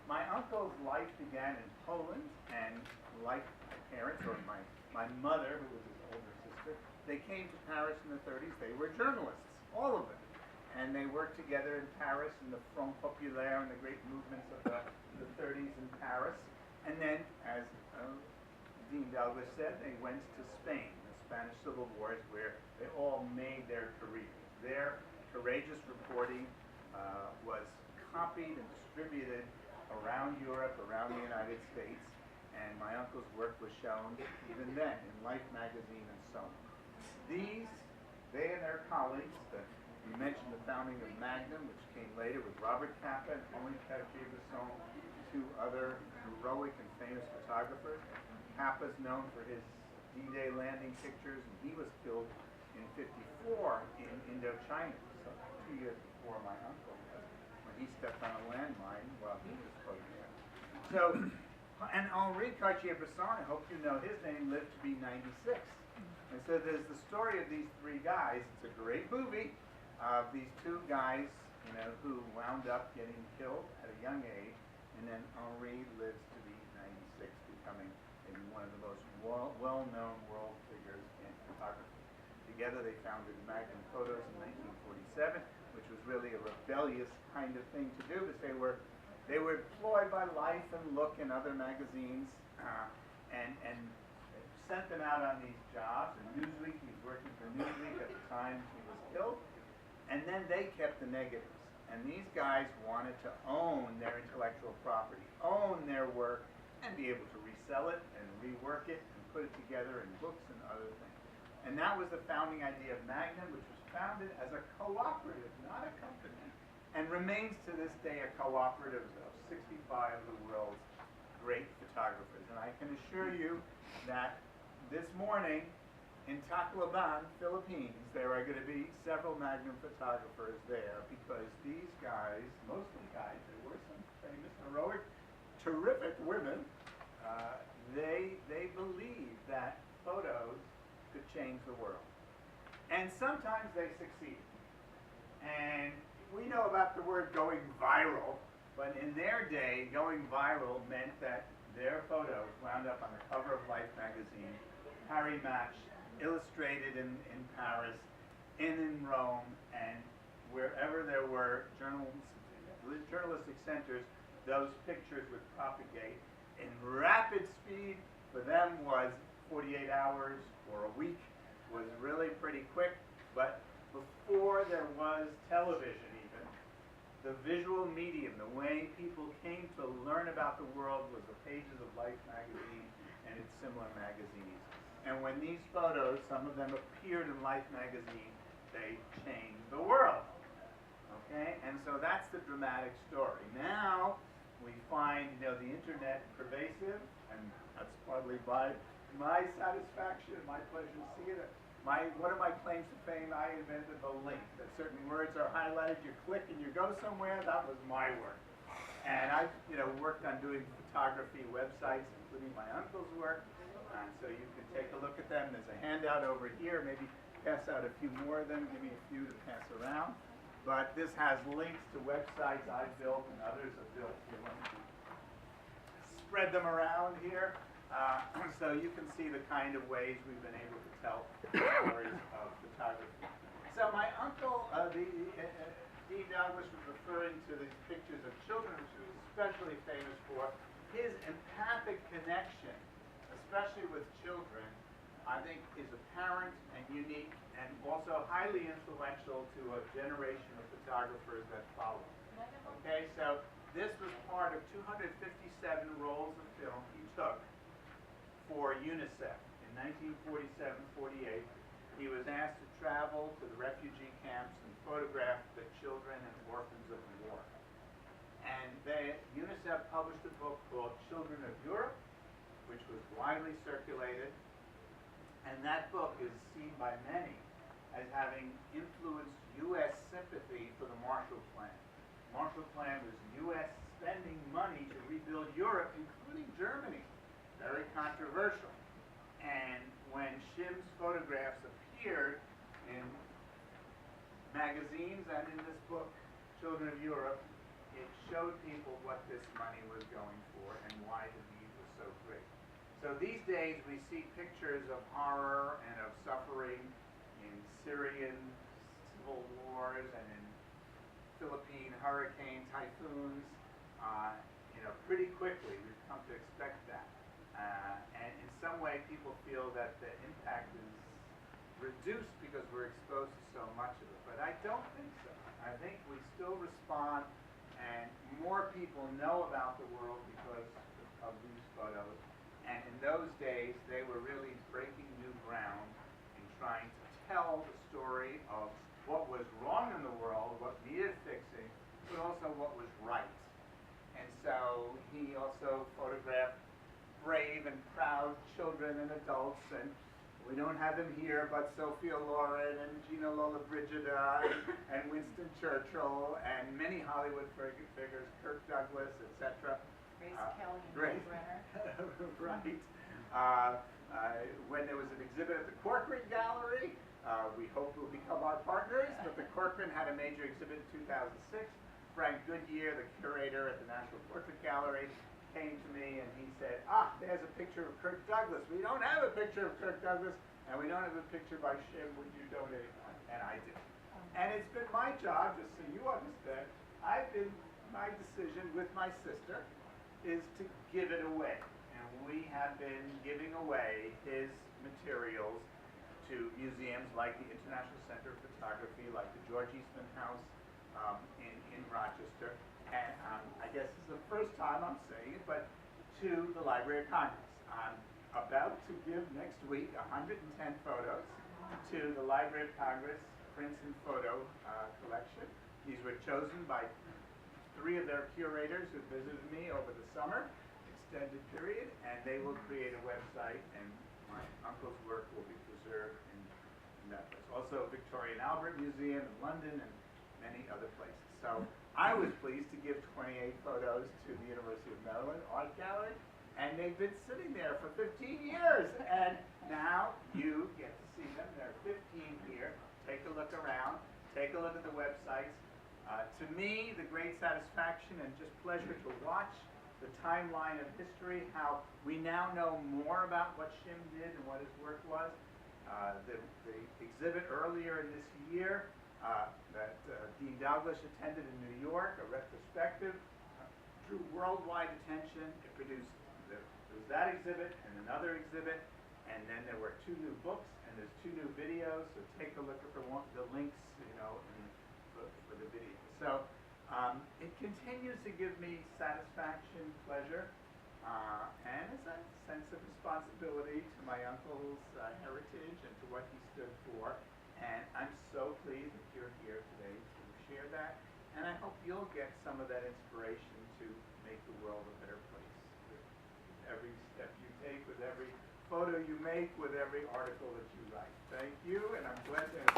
my uncle's life began in Poland, and like my parents, or my mother, who was his older sister, they came to Paris in the 30s. They were journalists, all of them. And they worked together in Paris in the Front Populaire and the great movements of the 30s in Paris. And then, as Dean Douglas said, they went to Spain, the Spanish Civil Wars, where they all made their careers. Their courageous reporting was copied and distributed around Europe, around the United States, and my uncle's work was shown even then in Life magazine and so on. They and their colleagues, you mentioned the founding of Magnum, which came later with Robert Capa and Henri Cartier-Bresson, two other heroic and famous photographers. Capa's known for his D-Day landing pictures, and he was killed in '54 in Indochina, so 2 years before my uncle was, when he stepped on a landmine while he was photographing. So, and Henri Cartier-Bresson, I hope you know his name, lived to be 96. And so there's the story of these three guys. It's a great movie of these two guys, you know, who wound up getting killed at a young age, and then Henri lives to be 96, becoming maybe one of the most well-known world figures in photography. Together they founded Magnum Photos in 1947, which was really a rebellious kind of thing to do, because they were employed by Life and Look and other magazines, and sent them out on these jobs. And Newsweek, he was working for Newsweek at the time he was killed, and then they kept the negatives. And these guys wanted to own their intellectual property, own their work, and be able to resell it and rework it and put it together in books and other things. And that was the founding idea of Magnum, which was founded as a cooperative, not a company, and remains to this day a cooperative of 65 of the world's great photographers. And I can assure you that this morning in Tacloban, Philippines, there are going to be several Magnum photographers there, because these guys, mostly guys, there were some famous, heroic, terrific women, they believed that photos could change the world. And sometimes they succeed. And we know about the word going viral, but in their day, going viral meant that their photos wound up on the cover of Life magazine, Harry Match, illustrated in Paris, in Rome, and wherever there were journalistic centers, those pictures would propagate in rapid speed. For them was 48 hours or a week, was really pretty quick. But before there was television even, the visual medium, the way people came to learn about the world, was the pages of Life magazine and its similar magazines. And when these photos, some of them appeared in Life magazine, they changed the world. Okay? And so that's the dramatic story. Now we find, you know, the internet pervasive, and that's partly by my satisfaction, my pleasure to see it. One of my claims to fame, I invented the link, that certain words are highlighted, you click and you go somewhere. That was my work. And I, you know, worked on doing photography websites, including my uncle's work. And so you can take a look at them. There's a handout over here. Maybe pass out a few more of them. Give me a few to pass around. But this has links to websites I've built and others have built. You want to spread them around here. So you can see the kind of ways we've been able to tell stories of photography. So my uncle, Dean Douglas, was referring to these pictures of children, which he was especially famous for. His empathic connection, especially with children, I think is apparent and unique, and also highly influential to a generation of photographers that followed. Okay, so this was part of 257 rolls of film he took for UNICEF in 1947-48. He was asked to travel to the refugee camps and photograph the children and orphans of war. And UNICEF published a book called Children of Europe, which was widely circulated. And that book is seen by many as having influenced U.S. sympathy for the Marshal Plan. Marshal Plan was U.S. spending money to rebuild Europe, including Germany. Very controversial. And when CHIM's photographs appeared in magazines and in this book, Children of Europe, it showed people what this money was So these days we see pictures of horror and of suffering in Syrian civil wars and in Philippine hurricane typhoons, pretty quickly. We've come to expect that. And in some way people feel that the impact is reduced because we're exposed to so much of it. But I don't think so. I think we still respond, and more people know about the world because of these photos. And in those days, they were really breaking new ground in trying to tell the story of what was wrong in the world, what needed fixing, but also what was right. And so he also photographed brave and proud children and adults, and we don't have them here, but Sophia Loren and Gina Lollobrigida and Winston Churchill and many Hollywood figures, Kirk Douglas, etc. Grace Kelly and Grace. Brenner. Right. When there was an exhibit at the Corcoran Gallery, we hope will become our partners, but the Corcoran had a major exhibit in 2006. Frank Goodyear, the curator at the National Portrait Gallery, came to me and he said, there's a picture of Kirk Douglas. We don't have a picture of Kirk Douglas, and we don't have a picture by CHIM. Would you donate one? And I did. And it's been my job, just so you understand, my decision with my sister is to give it away. And we have been giving away his materials to museums like the International Center of Photography, like the George Eastman House in Rochester, and I guess this is the first time I'm saying it, but to the Library of Congress. I'm about to give next week 110 photos to the Library of Congress Prints and Photo collection. These were chosen by 3 of their curators who visited me over the summer, extended period, and they will create a website, and my uncle's work will be preserved in that place. Also, Victoria and Albert Museum in London and many other places. So I was pleased to give 28 photos to the University of Maryland Art Gallery, and they've been sitting there for 15 years, and now you get to see them. There are 15 here. Take a look around. Take a look at the websites. To me, the great satisfaction and just pleasure to watch the timeline of history, how we now know more about what CHIM did and what his work was. The exhibit earlier in this year that Dean Douglas attended in New York, a retrospective, drew worldwide attention. It produced, there was that exhibit and another exhibit, and then there were 2 new books, and there's 2 new videos, so take a look at the links, for the video. So it continues to give me satisfaction, pleasure, and it's a sense of responsibility to my uncle's heritage and to what he stood for. And I'm so pleased that you're here today to share that. And I hope you'll get some of that inspiration to make the world a better place with every step you take, with every photo you make, with every article that you write. Thank you, and I'm glad to have